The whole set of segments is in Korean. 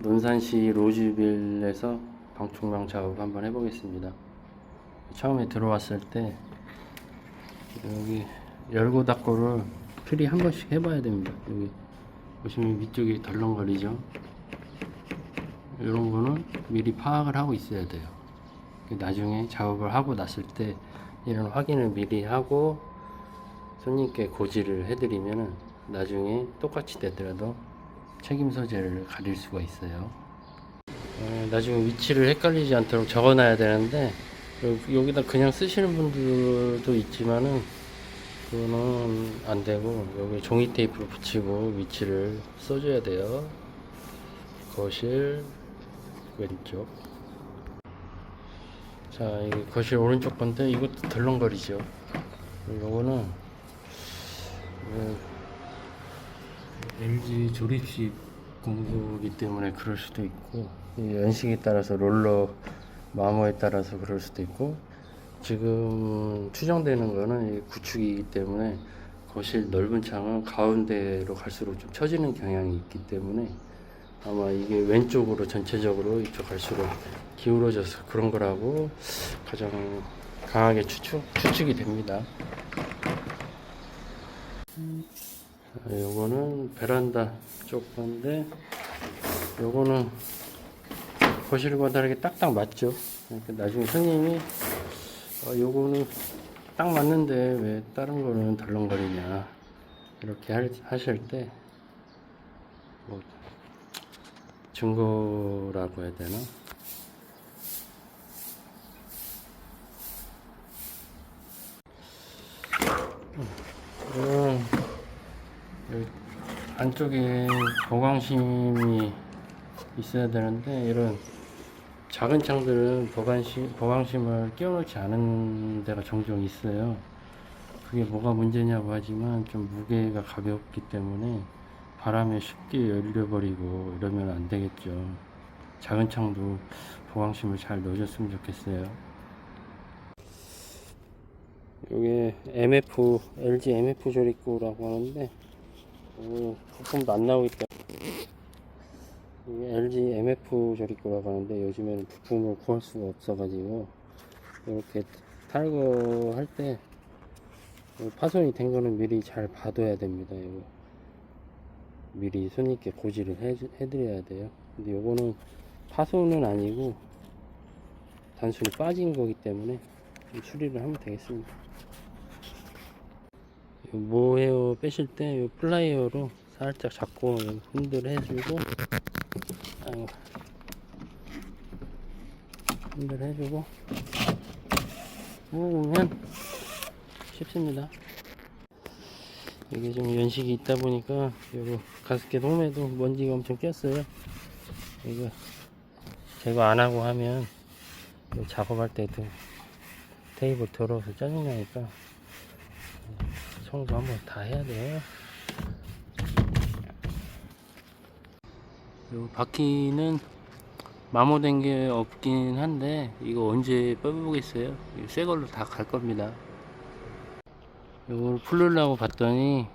논산시 로즈빌에서 방충망 작업 한번 해보겠습니다. 처음에 들어왔을 때 여기 열고 닫고를 필히 한 번씩 해봐야 됩니다. 여기 보시면 위쪽이 덜렁거리죠. 이런 거는 미리 파악을 하고 있어야 돼요. 나중에 작업을 하고 났을 때 이런 확인을 미리 하고 손님께 고지를 해드리면은 나중에 똑같이 되더라도 책임 소재를 가릴 수가 있어요. 나중에 위치를 헷갈리지 않도록 적어놔야 되는데 여기다 그냥 쓰시는 분들도 있지만은 그거는 안 되고 여기 종이 테이프로 붙이고 위치를 써줘야 돼요. 거실 왼쪽. 자, 이 거실 오른쪽 건데 이것도 덜렁거리죠. 요거는 LG 조립식 공구기 때문에 그럴 수도 있고 연식에 따라서 롤러 마모에 따라서 그럴 수도 있고 지금 추정되는 거는 구축이기 때문에 거실 넓은 창은 가운데로 갈수록 좀 처지는 경향이 있기 때문에 아마 이게 왼쪽으로 전체적으로 이쪽 갈수록 기울어져서 그런 거라고 가장 강하게 추측이 됩니다. 요거는 베란다 쪽 건데 요거는 거실과 다르게 딱딱 맞죠. 그러니까 나중에 손님이 요거는 딱 맞는데 왜 다른 거는 덜렁거리냐 이렇게 하실 때 뭐 증거라고 해야 되나? 여기 안쪽에 보강심이 있어야 되는데 이런 작은 창들은 보강심을 끼워 놓지 않은 데가 종종 있어요. 그게 뭐가 문제냐고 하지만 좀 무게가 가볍기 때문에 바람에 쉽게 열려버리고 이러면 안 되겠죠. 작은 창도 보강심을 잘 넣어줬으면 좋겠어요. 이게 LG MF 조립구라고 하는데 부품도 안 나오기 때문에 이게 LG MF 조립구라고 하는데 요즘에는 부품을 구할 수가 없어가지고 이렇게 탈거할 때 파손이 된 거는 미리 잘 봐둬야 됩니다. 이거 미리 손님께 고지를 해드려야 돼요. 근데 요거는 파손은 아니고 단순히 빠진 거기 때문에 수리를 하면 되겠습니다. 모헤어 빼실 때 플라이어로 살짝 잡고 흔들 해주고 흔들 해주고 모으면 쉽습니다. 이게 좀 연식이 있다 보니까 요거 가습기 홈에도 먼지가 엄청 꼈어요. 이거 제거 안 하고 하면 작업할 때도 테이블 더러워서 짜증나니까 청소 한번 다 해야 돼요. 요 바퀴는 마모된 게 없긴 한데 이거 언제 빼보겠어요? 새 걸로 다 갈 겁니다. 이걸 풀으려고 봤더니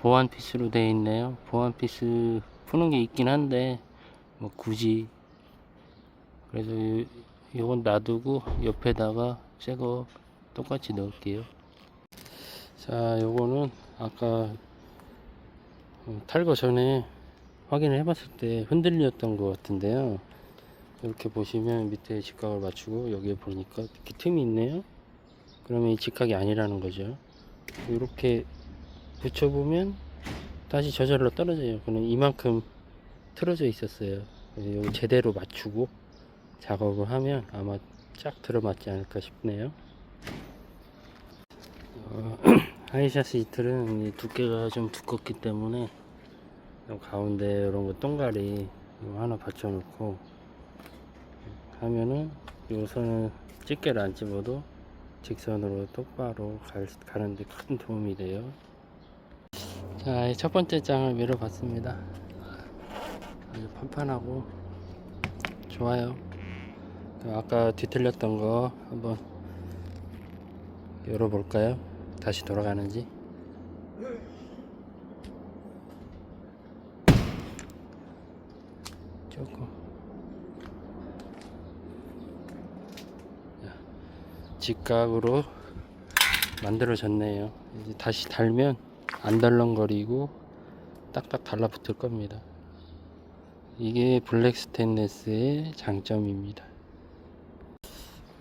보완 피스로 되어 있네요. 보완 피스 푸는 게 있긴 한데 뭐 굳이 그래서 이건 놔두고 옆에다가 새 거 똑같이 넣을게요. 자, 요거는 아까 탈거 전에 확인을 해봤을 때 흔들렸던 것 같은데요. 이렇게 보시면 밑에 직각을 맞추고 여기에 보니까 이렇게 틈이 있네요. 그러면 이 직각이 아니라는 거죠. 이렇게 붙여보면 다시 저절로 떨어져요. 그럼 이만큼 틀어져 있었어요. 여기 제대로 맞추고 작업을 하면 아마 쫙 들어맞지 않을까 싶네요. 하이샤스 이틀은 두께가 좀 두껍기 때문에 가운데 이런 거 동가리 하나 받쳐 놓고 하면은 요 선을 집게를 안 집어도 직선으로 똑바로 가는데 큰 도움이 돼요. 자, 첫 번째 장을 밀어 봤습니다. 아주 판판하고 좋아요. 아까 뒤틀렸던 거 한번 열어 볼까요? 다시 돌아가는지. 조금 직각으로 만들어졌네요. 이제 다시 달면 안 덜렁거리고 딱딱 달라붙을 겁니다. 이게 블랙 스테인리스의 장점입니다.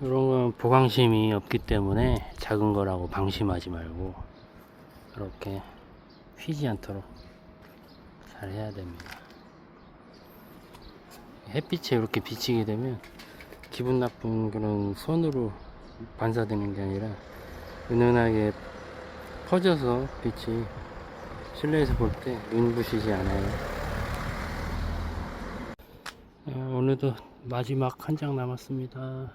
이런 건 보강심이 없기 때문에 작은 거라고 방심하지 말고 이렇게 휘지 않도록 잘 해야 됩니다. 햇빛에 이렇게 비치게 되면 기분 나쁜 그런 선으로 반사되는 게 아니라 은은하게 퍼져서 빛이 실내에서 볼 때 눈부시지 않아요. 오늘도 마지막 한 장 남았습니다.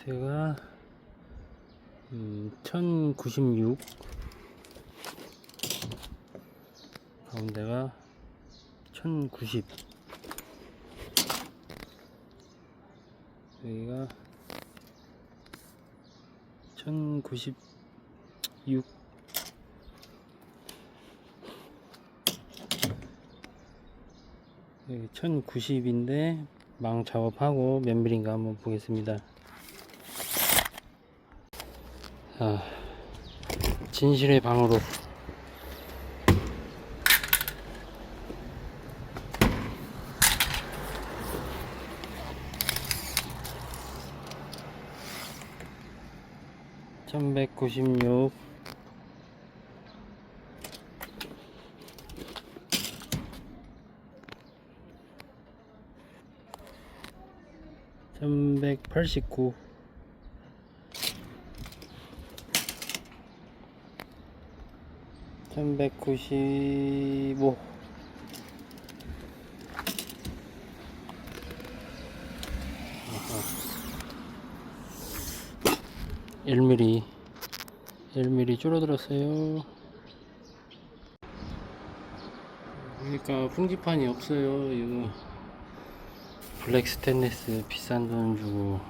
밑에가 1096, 가운데가 1090, 여기가 1096, 여기 1090인데 망 작업하고 몇 밀인가 한번 보겠습니다. 진실의 방으로 (1196) (1189) 1195 1mm 줄어들었어요. 그러니까 풍지판이 없어요. 이거 블랙 스테인리스 비싼 돈 주고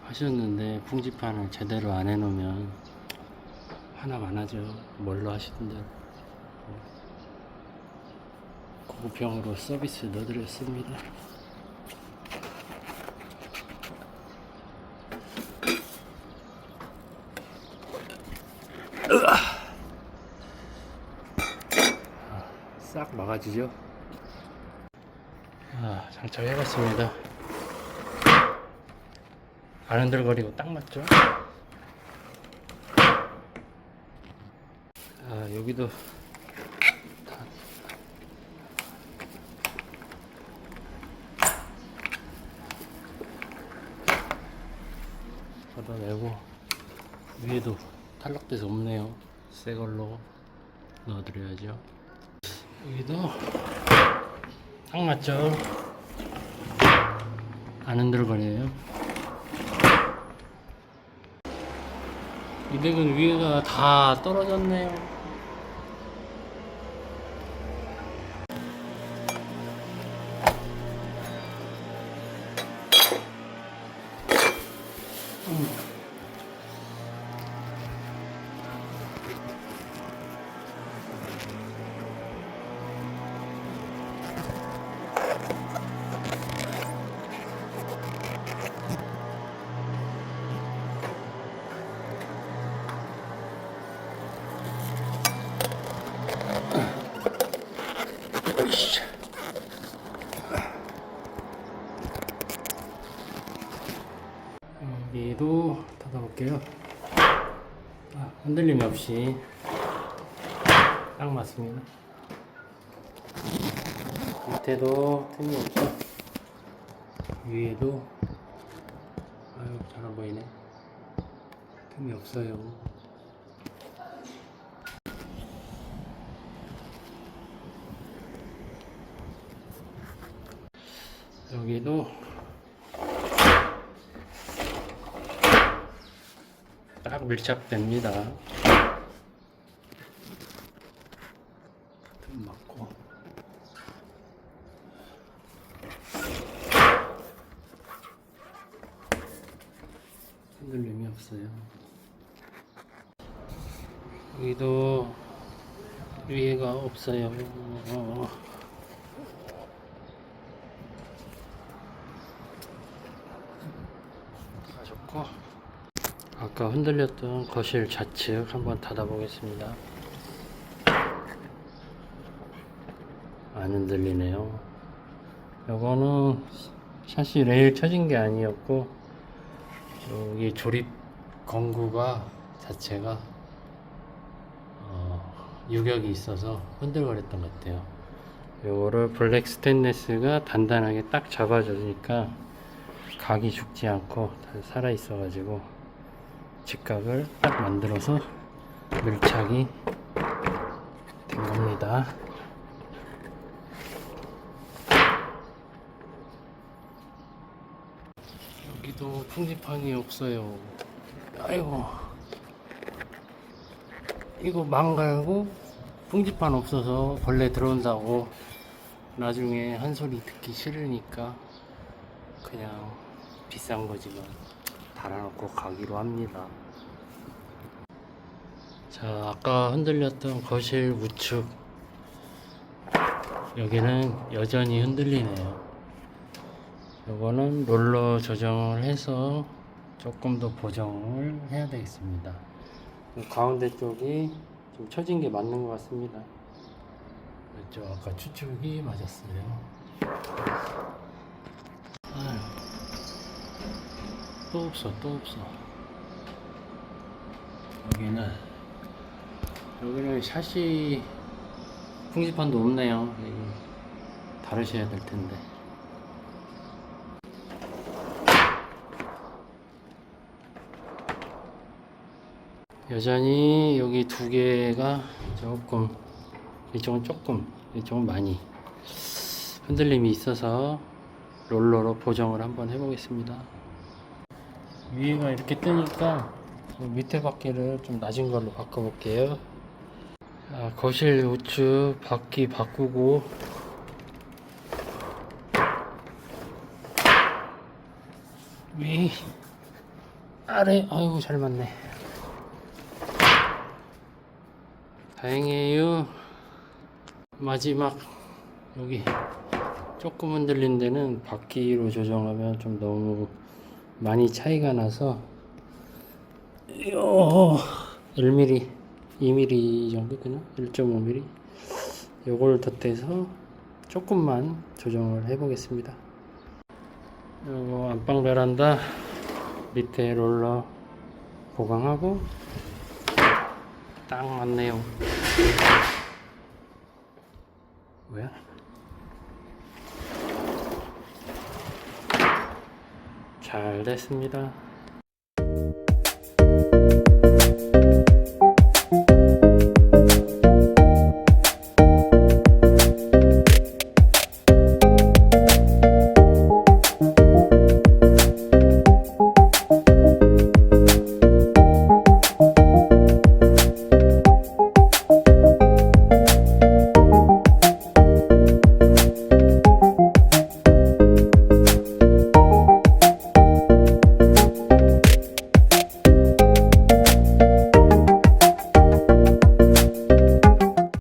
하셨는데 풍지판을 제대로 안 해놓으면 하나만 하죠. 뭘로 하시던데. 고급형으로 서비스 넣어드렸습니다. 싹 막아주죠. 장착해봤습니다. 안 흔들거리고 딱 맞죠? 여기도 걷어내고, 위에도 탈락돼서 없네요. 새 걸로 넣어드려야죠. 여기도 딱 맞죠? 안 흔들거려요. 이 덱은 위에가 다 떨어졌네요. 여기도 닫아볼게요. 흔들림이 없이 딱 맞습니다. 밑에도 틈이 없죠. 위에도 잘 안 보이네. 틈이 없어요. 여기도 딱 밀착됩니다. 틈 맞고. 흔들림이 없어요. 여기도 위에가 없어요. 좋고, 아까 흔들렸던 거실 좌측 한번 닫아 보겠습니다. 안 흔들리네요. 요거는 샤시 레일 쳐진 게 아니었고, 여기 조립 건구가 자체가 유격이 있어서 흔들거렸던 것 같아요. 요거를 블랙 스테인리스가 단단하게 딱 잡아주니까 각이 죽지 않고 살아 있어 가지고 직각을 딱 만들어서 밀착이 된 겁니다. 여기도 풍지판이 없어요. 아이고, 이거 망갈고 풍지판 없어서 벌레 들어온다고 나중에 한 소리 듣기 싫으니까 그냥 비싼 거지만 달아놓고 가기로 합니다. 자, 아까 흔들렸던 거실 우측, 여기는 여전히 흔들리네요. 요거는 롤러 조정을 해서 조금 더 보정을 해야 되겠습니다. 가운데 쪽이 좀 처진 게 맞는 것 같습니다. 그렇죠. 아까 추측이 맞았어요. 아유, 또 없어. 여기는 샤시 풍지판도 없네요. 여기 다르셔야 될 텐데. 여전히 여기 두 개가 조금, 이쪽은 조금, 이쪽은 많이 흔들림이 있어서 롤러로 보정을 한번 해보겠습니다. 위에가 이렇게 뜨니까 밑에 바퀴를 좀 낮은 걸로 바꿔볼게요. 거실 우측 바퀴 바꾸고, 위 아래, 아이고 잘 맞네. 다행이에요. 마지막 여기 조금 흔들린 데는 바퀴로 조정하면 좀 너무 많이 차이가 나서 1mm, 2mm 정도 되나? 1.5mm 요걸 덧대서 조금만 조정을 해 보겠습니다. 요거 안방 베란다 밑에 롤러 보강하고 딱 맞네요. 뭐야? 잘 됐습니다.